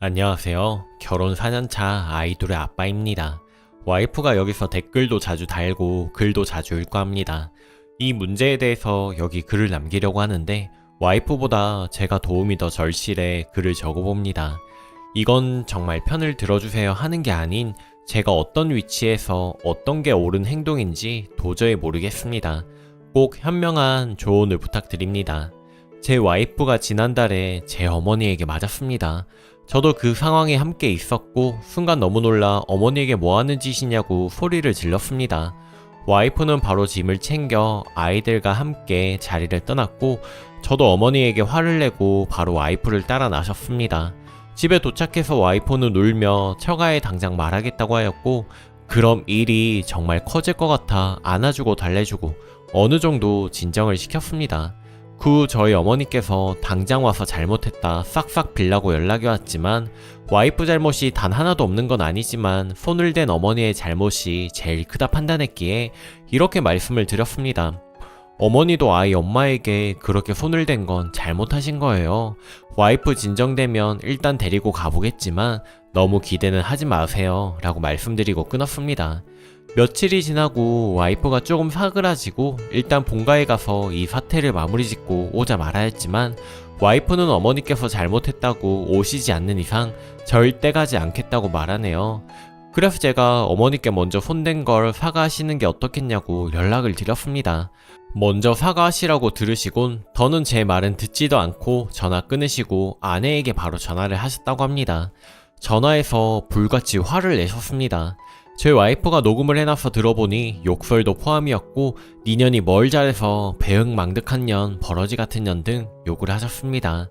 안녕하세요. 결혼 4년차 아이돌의 아빠입니다. 와이프가 여기서 댓글도 자주 달고 글도 자주 읽고 합니다. 이 문제에 대해서 여기 글을 남기려고 하는데 와이프보다 제가 도움이 더 절실해 글을 적어봅니다. 이건 정말 편을 들어주세요 하는 게 아닌 제가 어떤 위치에서 어떤 게 옳은 행동인지 도저히 모르겠습니다. 꼭 현명한 조언을 부탁드립니다. 제 와이프가 지난달에 제 어머니에게 맞았습니다. 저도 그 상황에 함께 있었고 순간 너무 놀라 어머니에게 뭐 하는 짓이냐고 소리를 질렀습니다. 와이프는 바로 짐을 챙겨 아이들과 함께 자리를 떠났고 저도 어머니에게 화를 내고 바로 와이프를 따라 나섰습니다. 집에 도착해서 와이프는 울며 처가에 당장 말하겠다고 하였고 그럼 일이 정말 커질 것 같아 안아주고 달래주고 어느 정도 진정을 시켰습니다. 그 후 저희 어머니께서 당장 와서 잘못했다 싹싹 빌라고 연락이 왔지만 와이프 잘못이 단 하나도 없는 건 아니지만 손을 댄 어머니의 잘못이 제일 크다 판단했기에 이렇게 말씀을 드렸습니다. 어머니도 아이 엄마에게 그렇게 손을 댄 건 잘못하신 거예요. 와이프 진정되면 일단 데리고 가보겠지만 너무 기대는 하지 마세요 라고 말씀드리고 끊었습니다. 며칠이 지나고 와이프가 조금 사그라지고 일단 본가에 가서 이 사태를 마무리 짓고 오자 말아 했지만 와이프는 어머니께서 잘못했다고 오시지 않는 이상 절대 가지 않겠다고 말하네요. 그래서 제가 어머니께 먼저 손댄 걸 사과하시는 게 어떻겠냐고 연락을 드렸습니다. 먼저 사과하시라고 들으시곤 더는 제 말은 듣지도 않고 전화 끊으시고 아내에게 바로 전화를 하셨다고 합니다. 전화에서 불같이 화를 내셨습니다. 제 와이프가 녹음을 해놔서 들어보니 욕설도 포함이었고 니년이 뭘 잘해서 배응망덕한 년, 버러지 같은 년 등 욕을 하셨습니다.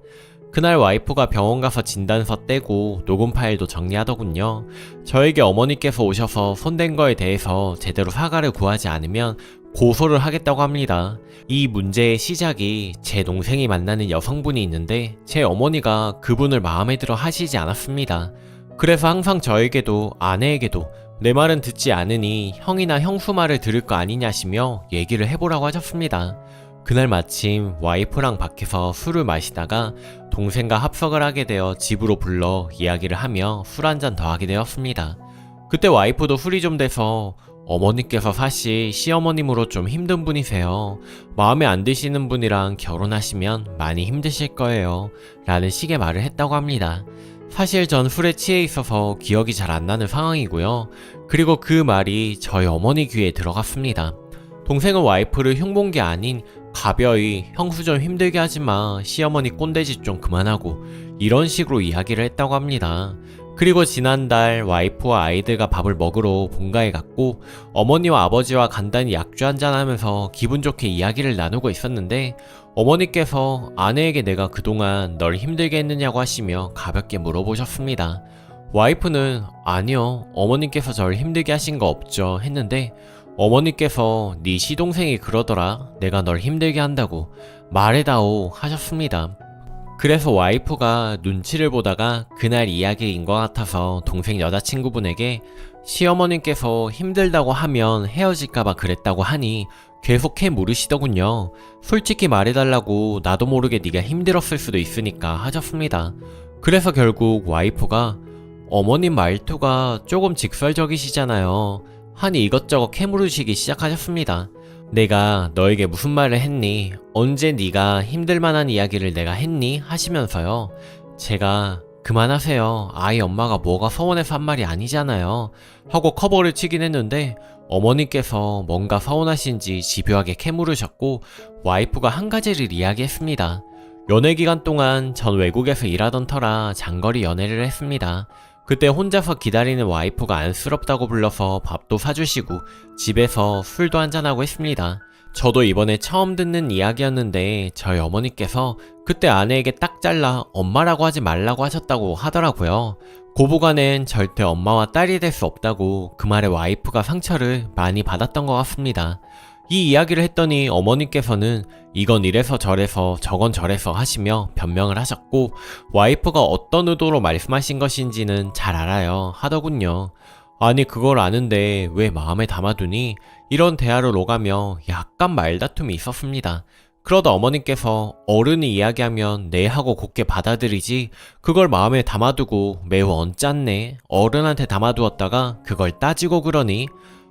그날 와이프가 병원 가서 진단서 떼고 녹음 파일도 정리하더군요. 저에게 어머니께서 오셔서 손댄 거에 대해서 제대로 사과를 구하지 않으면 고소를 하겠다고 합니다. 이 문제의 시작이 제 동생이 만나는 여성분이 있는데 제 어머니가 그분을 마음에 들어 하시지 않았습니다. 그래서 항상 저에게도 아내에게도 내 말은 듣지 않으니 형이나 형수 말을 들을 거 아니냐시며 얘기를 해보라고 하셨습니다. 그날 마침 와이프랑 밖에서 술을 마시다가 동생과 합석을 하게 되어 집으로 불러 이야기를 하며 술 한잔 더 하게 되었습니다. 그때 와이프도 술이 좀 돼서 어머니께서 사실 시어머님으로 좀 힘든 분이세요. 마음에 안 드시는 분이랑 결혼하시면 많이 힘드실 거예요 라는 식의 말을 했다고 합니다. 사실 전 술에 취해 있어서 기억이 잘 안 나는 상황이고요. 그리고 그 말이 저희 어머니 귀에 들어갔습니다. 동생은 와이프를 흉본 게 아닌 가벼이 형수 좀 힘들게 하지마, 시어머니 꼰대짓 좀 그만하고 이런 식으로 이야기를 했다고 합니다. 그리고 지난달 와이프와 아이들과 밥을 먹으러 본가에 갔고 어머니와 아버지와 간단히 약주 한잔하면서 기분 좋게 이야기를 나누고 있었는데 어머니께서 아내에게 내가 그동안 널 힘들게 했느냐고 하시며 가볍게 물어보셨습니다. 와이프는 아니요, 어머님께서 절 힘들게 하신 거 없죠 했는데 어머니께서 네 시동생이 그러더라, 내가 널 힘들게 한다고 말해다오 하셨습니다. 그래서 와이프가 눈치를 보다가 그날 이야기인 것 같아서 동생 여자친구분에게 시어머님께서 힘들다고 하면 헤어질까봐 그랬다고 하니 계속 물으시더군요. 솔직히 말해달라고 나도 모르게 네가 힘들었을 수도 있으니까 하셨습니다. 그래서 결국 와이프가 어머님 말투가 조금 직설적이시잖아요 하니 이것저것 캐물으시기 시작하셨습니다. 내가 너에게 무슨 말을 했니? 언제 네가 힘들만한 이야기를 내가 했니? 하시면서요. 제가 그만하세요. 아이 엄마가 뭐가 서운해서 한 말이 아니잖아요 하고 커버를 치긴 했는데 어머니께서 뭔가 서운하신지 집요하게 캐물으셨고 와이프가 한 가지를 이야기했습니다. 연애 기간 동안 전 외국에서 일하던 터라 장거리 연애를 했습니다. 그때 혼자서 기다리는 와이프가 안쓰럽다고 불러서 밥도 사주시고 집에서 술도 한잔하고 했습니다. 저도 이번에 처음 듣는 이야기였는데 저희 어머니께서 그때 아내에게 딱 잘라 엄마라고 하지 말라고 하셨다고 하더라고요. 고부간엔 절대 엄마와 딸이 될 수 없다고 그 말에 와이프가 상처를 많이 받았던 것 같습니다. 이 이야기를 했더니 어머니께서는 이건 이래서 저래서 저건 저래서 하시며 변명을 하셨고 와이프가 어떤 의도로 말씀하신 것인지는 잘 알아요 하더군요. 아니 그걸 아는데 왜 마음에 담아두니? 이런 대화를 오가며 약간 말다툼이 있었습니다. 그러다 어머님께서 어른이 이야기하면 네 하고 곱게 받아들이지 그걸 마음에 담아두고 매우 언짢네 어른한테 담아두었다가 그걸 따지고 그러니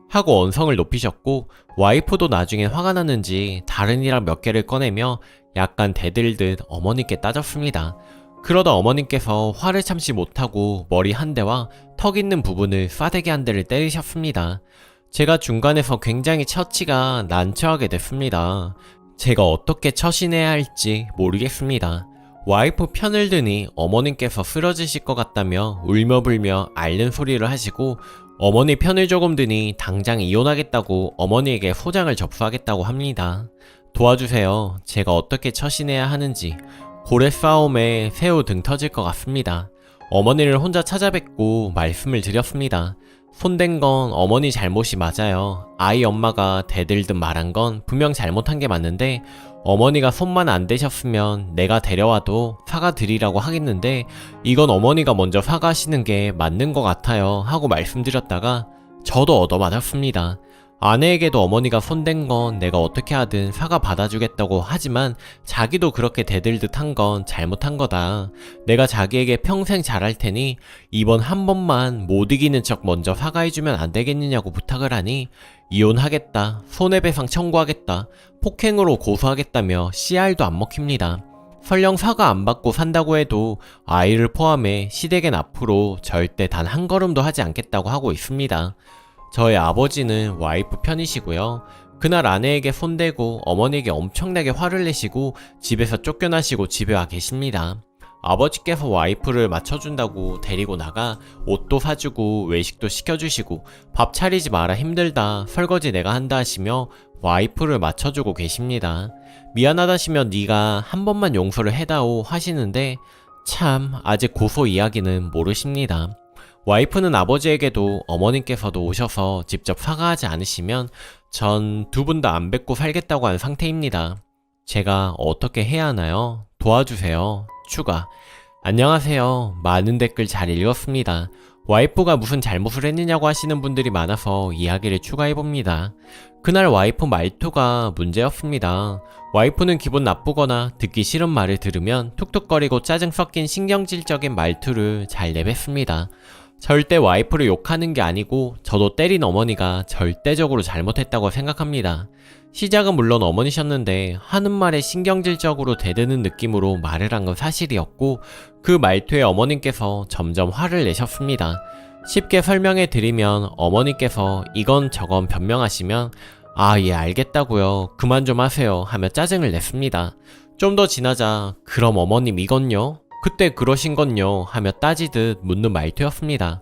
하고 언성을 높이셨고 와이프도 나중에 화가 났는지 다른 일학 몇 개를 꺼내며 약간 대들듯 어머니께 따졌습니다. 그러다 어머님께서 화를 참지 못하고 머리 한 대와 턱 있는 부분을 싸대기 한 대를 때리셨습니다. 제가 중간에서 굉장히 처치가 난처하게 됐습니다. 제가 어떻게 처신해야 할지 모르겠습니다. 와이프 편을 드니 어머님께서 쓰러지실 것 같다며 울며불며 앓는 소리를 하시고 어머니 편을 조금 드니 당장 이혼하겠다고 어머니에게 소장을 접수하겠다고 합니다. 도와주세요. 제가 어떻게 처신해야 하는지. 고래 싸움에 새우 등 터질 것 같습니다. 어머니를 혼자 찾아뵙고 말씀을 드렸습니다. 손댄 건 어머니 잘못이 맞아요. 아이 엄마가 대들듯 말한 건 분명 잘못한 게 맞는데 어머니가 손만 안 대셨으면 내가 데려와도 사과드리라고 하겠는데 이건 어머니가 먼저 사과하시는 게 맞는 것 같아요 하고 말씀드렸다가 저도 얻어맞았습니다. 아내에게도 어머니가 손댄 건 내가 어떻게 하든 사과 받아주겠다고 하지만 자기도 그렇게 대들듯 한 건 잘못한 거다. 내가 자기에게 평생 잘할 테니 이번 한 번만 못 이기는 척 먼저 사과해주면 안 되겠느냐고 부탁을 하니 이혼하겠다, 손해배상 청구하겠다, 폭행으로 고소하겠다며 CR도 안 먹힙니다. 설령 사과 안 받고 산다고 해도 아이를 포함해 시댁엔 앞으로 절대 단 한 걸음도 하지 않겠다고 하고 있습니다. 저의 아버지는 와이프 편이시고요. 그날 아내에게 손대고 어머니에게 엄청나게 화를 내시고 집에서 쫓겨나시고 집에 와 계십니다. 아버지께서 와이프를 맞춰준다고 데리고 나가 옷도 사주고 외식도 시켜주시고 밥 차리지 마라 힘들다 설거지 내가 한다 하시며 와이프를 맞춰주고 계십니다. 미안하다시며 네가 한 번만 용서를 해다오 하시는데 참 아직 고소 이야기는 모르십니다. 와이프는 아버지에게도 어머님께서도 오셔서 직접 사과하지 않으시면 전 두 분 다 안 뵙고 살겠다고 한 상태입니다. 제가 어떻게 해야 하나요? 도와주세요. 추가. 안녕하세요. 많은 댓글 잘 읽었습니다. 와이프가 무슨 잘못을 했느냐고 하시는 분들이 많아서 이야기를 추가해봅니다. 그날 와이프 말투가 문제였습니다. 와이프는 기분 나쁘거나 듣기 싫은 말을 들으면 툭툭거리고 짜증 섞인 신경질적인 말투를 잘 내뱉습니다. 절대 와이프를 욕하는 게 아니고 저도 때린 어머니가 절대적으로 잘못했다고 생각합니다. 시작은 물론 어머니셨는데 하는 말에 신경질적으로 대드는 느낌으로 말을 한 건 사실이었고 그 말투에 어머님께서 점점 화를 내셨습니다. 쉽게 설명해 드리면 어머니께서 이건 저건 변명하시면 아, 예 알겠다고요. 그만 좀 하세요 하며 짜증을 냈습니다. 좀 더 지나자 그럼 어머님 이건요? 그때 그러신 건요? 하며 따지듯 묻는 말투였습니다.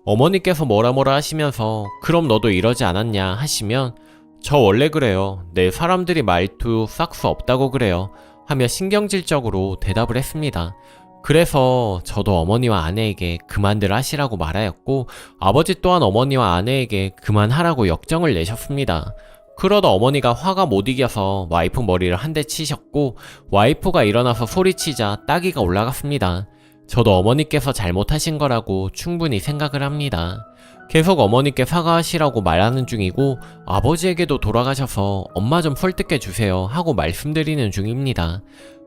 어머니께서 뭐라 하시면서 그럼 너도 이러지 않았냐 하시면 저 원래 그래요. 내 사람들이 말투 싹수 없다고 그래요. 하며 신경질적으로 대답을 했습니다. 그래서 저도 어머니와 아내에게 그만들 하시라고 말하였고 아버지 또한 어머니와 아내에게 그만하라고 역정을 내셨습니다. 그러다 어머니가 화가 못 이겨서 와이프 머리를 한 대 치셨고 와이프가 일어나서 소리치자 따기가 올라갔습니다. 저도 어머니께서 잘못하신 거라고 충분히 생각을 합니다. 계속 어머니께 사과하시라고 말하는 중이고 아버지에게도 돌아가셔서 엄마 좀 설득해 주세요 하고 말씀드리는 중입니다.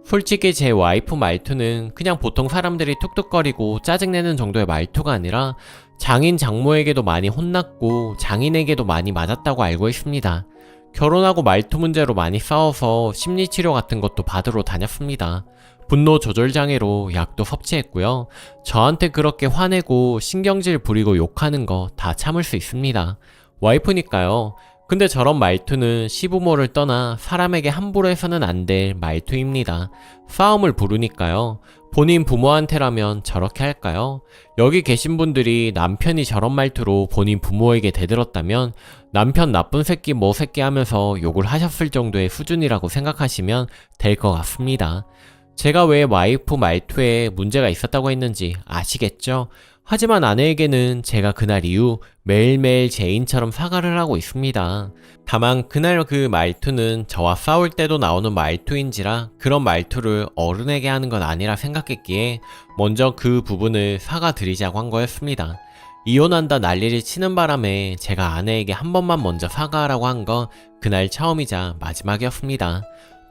솔직히 제 와이프 말투는 그냥 보통 사람들이 툭툭거리고 짜증내는 정도의 말투가 아니라 장인 장모에게도 많이 혼났고 장인에게도 많이 맞았다고 알고 있습니다. 결혼하고 말투 문제로 많이 싸워서 심리치료 같은 것도 받으러 다녔습니다. 분노 조절 장애로 약도 섭취했고요. 저한테 그렇게 화내고 신경질 부리고 욕하는 거 다 참을 수 있습니다. 와이프니까요. 근데 저런 말투는 시부모를 떠나 사람에게 함부로 해서는 안 될 말투입니다. 싸움을 부르니까요. 본인 부모한테라면 저렇게 할까요? 여기 계신 분들이 남편이 저런 말투로 본인 부모에게 대들었다면 남편 나쁜 새끼 뭐 새끼 하면서 욕을 하셨을 정도의 수준이라고 생각하시면 될 것 같습니다. 제가 왜 와이프 말투에 문제가 있었다고 했는지 아시겠죠? 하지만 아내에게는 제가 그날 이후 매일매일 제인처럼 사과를 하고 있습니다. 다만 그날 그 말투는 저와 싸울 때도 나오는 말투인지라 그런 말투를 어른에게 하는 건 아니라 생각했기에 먼저 그 부분을 사과드리자고 한 거였습니다. 이혼한다 난리를 치는 바람에 제가 아내에게 한 번만 먼저 사과하라고 한 건 그날 처음이자 마지막이었습니다.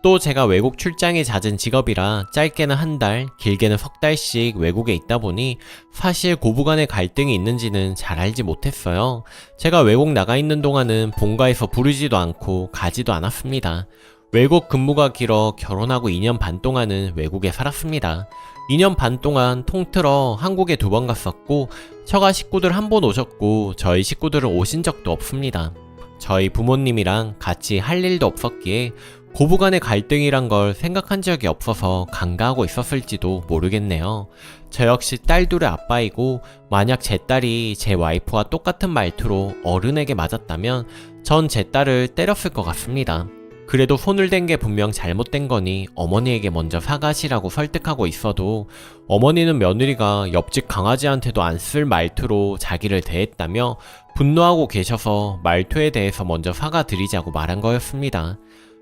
또 제가 외국 출장이 잦은 직업이라 짧게는 한 달, 길게는 석 달씩 외국에 있다 보니 사실 고부간의 갈등이 있는지는 잘 알지 못했어요. 제가 외국 나가 있는 동안은 본가에서 부르지도 않고 가지도 않았습니다. 외국 근무가 길어 결혼하고 2년 반 동안은 외국에 살았습니다. 2년 반 동안 통틀어 한국에 2번 갔었고 처가 식구들 한 번 오셨고 저희 식구들은 오신 적도 없습니다. 저희 부모님이랑 같이 할 일도 없었기에 고부간의 갈등이란 걸 생각한 적이 없어서 간과하고 있었을지도 모르겠네요. 저 역시 딸 둘의 아빠이고 만약 제 딸이 제 와이프와 똑같은 말투로 어른에게 맞았다면 전 제 딸을 때렸을 것 같습니다. 그래도 손을 댄 게 분명 잘못된 거니 어머니에게 먼저 사과하시라고 설득하고 있어도 어머니는 며느리가 옆집 강아지한테도 안 쓸 말투로 자기를 대했다며 분노하고 계셔서 말투에 대해서 먼저 사과드리자고 말한 거였습니다.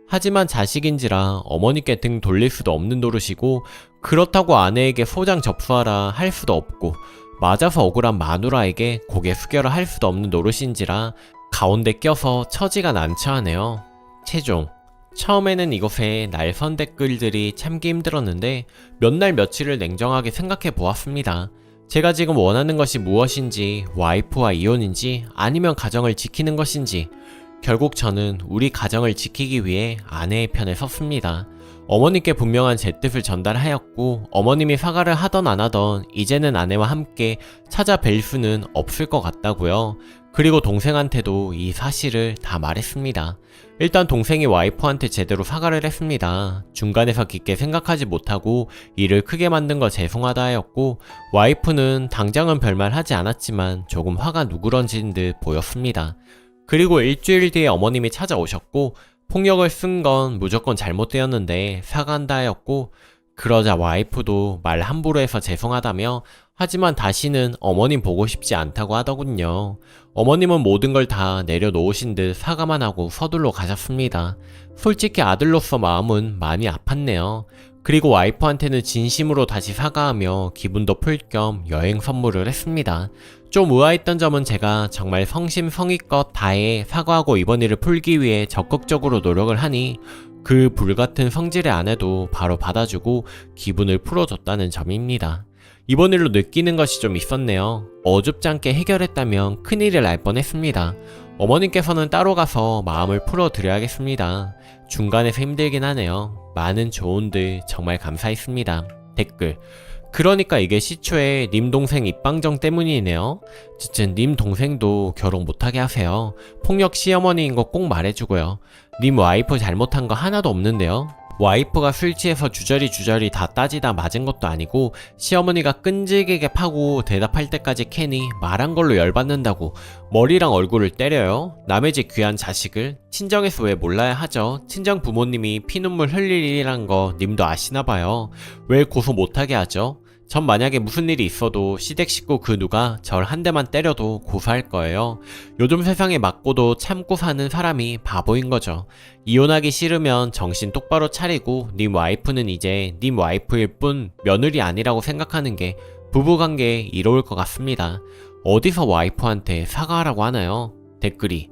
하지만 자식인지라 어머니께 등 돌릴 수도 없는 노릇이고 그렇다고 아내에게 소장 접수하라 할 수도 없고 맞아서 억울한 마누라에게 고개 숙여라 할 수도 없는 노릇인지라 가운데 껴서 처지가 난처하네요. 최종 처음에는 이곳에 날선 댓글들이 참기 힘들었는데 몇 날 며칠을 냉정하게 생각해 보았습니다. 제가 지금 원하는 것이 무엇인지, 와이프와 이혼인지 아니면 가정을 지키는 것인지, 결국 저는 우리 가정을 지키기 위해 아내의 편에 섰습니다. 어머니께 분명한 제 뜻을 전달하였고 어머님이 사과를 하던 안 하던 이제는 아내와 함께 찾아뵐 수는 없을 것 같다고요. 그리고 동생한테도 이 사실을 다 말했습니다. 일단 동생이 와이프한테 제대로 사과를 했습니다. 중간에서 깊게 생각하지 못하고 일을 크게 만든 거 죄송하다 하였고 와이프는 당장은 별말 하지 않았지만 조금 화가 누그러진 듯 보였습니다. 그리고 일주일 뒤에 어머님이 찾아오셨고 폭력을 쓴 건 무조건 잘못되었는데 사과한다 하였고 그러자 와이프도 말 함부로 해서 죄송하다며 하지만 다시는 어머님 보고 싶지 않다고 하더군요. 어머님은 모든 걸 다 내려놓으신 듯 사과만 하고 서둘러 가셨습니다. 솔직히 아들로서 마음은 많이 아팠네요. 그리고 와이프한테는 진심으로 다시 사과하며 기분도 풀 겸 여행 선물을 했습니다. 좀 의아했던 점은 제가 정말 성심성의껏 다해 사과하고 이번 일을 풀기 위해 적극적으로 노력을 하니 그 불같은 성질의 아내도 바로 받아주고 기분을 풀어줬다는 점입니다. 이번 일로 느끼는 것이 좀 있었네요. 어줍잖게 해결했다면 큰일을 날 뻔했습니다. 어머님께서는 따로 가서 마음을 풀어드려야겠습니다. 중간에서 힘들긴 하네요. 많은 조언들 정말 감사했습니다. 댓글 그러니까 이게 시초에 님 동생 입방정 때문이네요. 진짜 님 동생도 결혼 못하게 하세요. 폭력 시어머니인 거 꼭 말해주고요. 님 와이프 잘못한 거 하나도 없는데요. 와이프가 술 취해서 주저리 다 따지다 맞은 것도 아니고 시어머니가 끈질기게 파고 대답할 때까지 캐니 말한 걸로 열받는다고 머리랑 얼굴을 때려요? 남의 집 귀한 자식을? 친정에서 왜 몰라야 하죠? 친정 부모님이 피눈물 흘릴 일이란 거 님도 아시나봐요. 왜 고소 못하게 하죠? 전 만약에 무슨 일이 있어도 시댁 식구 그 누가 절 한 대만 때려도 고소할 거예요. 요즘 세상에 맞고도 참고 사는 사람이 바보인 거죠. 이혼하기 싫으면 정신 똑바로 차리고 님 와이프는 이제 님 와이프일 뿐 며느리 아니라고 생각하는 게 부부관계에 이로울 것 같습니다. 어디서 와이프한테 사과하라고 하나요? 댓글이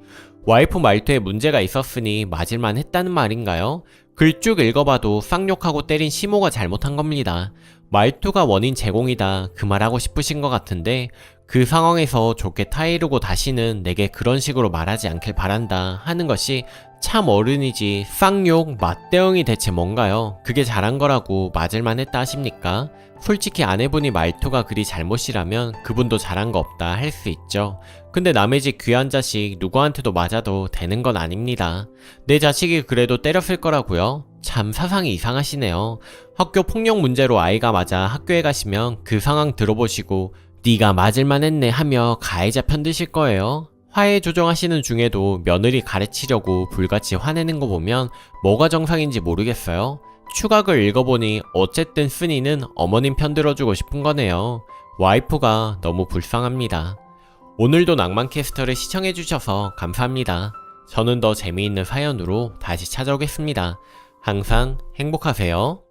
와이프 말투에 문제가 있었으니 맞을만 했다는 말인가요? 글 쭉 읽어봐도 쌍욕하고 때린 시모가 잘못한 겁니다. 말투가 원인 제공이다 그 말하고 싶으신 것 같은데 그 상황에서 좋게 타이르고 다시는 내게 그런 식으로 말하지 않길 바란다 하는 것이 참 어른이지 쌍욕 맞대응이 대체 뭔가요? 그게 잘한 거라고 맞을만 했다 하십니까? 솔직히 아내분이 말투가 그리 잘못이라면 그분도 잘한 거 없다 할 수 있죠. 근데 남의 집 귀한 자식 누구한테도 맞아도 되는 건 아닙니다. 내 자식이 그래도 때렸을 거라고요? 참 사상이 이상하시네요. 학교 폭력 문제로 아이가 맞아 학교에 가시면 그 상황 들어보시고 네가 맞을만 했네 하며 가해자 편드실 거예요. 화해 조정하시는 중에도 며느리 가르치려고 불같이 화내는 거 보면 뭐가 정상인지 모르겠어요. 추각을 읽어보니 어쨌든 순이는 어머님 편 들어주고 싶은 거네요. 와이프가 너무 불쌍합니다. 오늘도 낭만캐스터를 시청해주셔서 감사합니다. 저는 더 재미있는 사연으로 다시 찾아오겠습니다. 항상 행복하세요.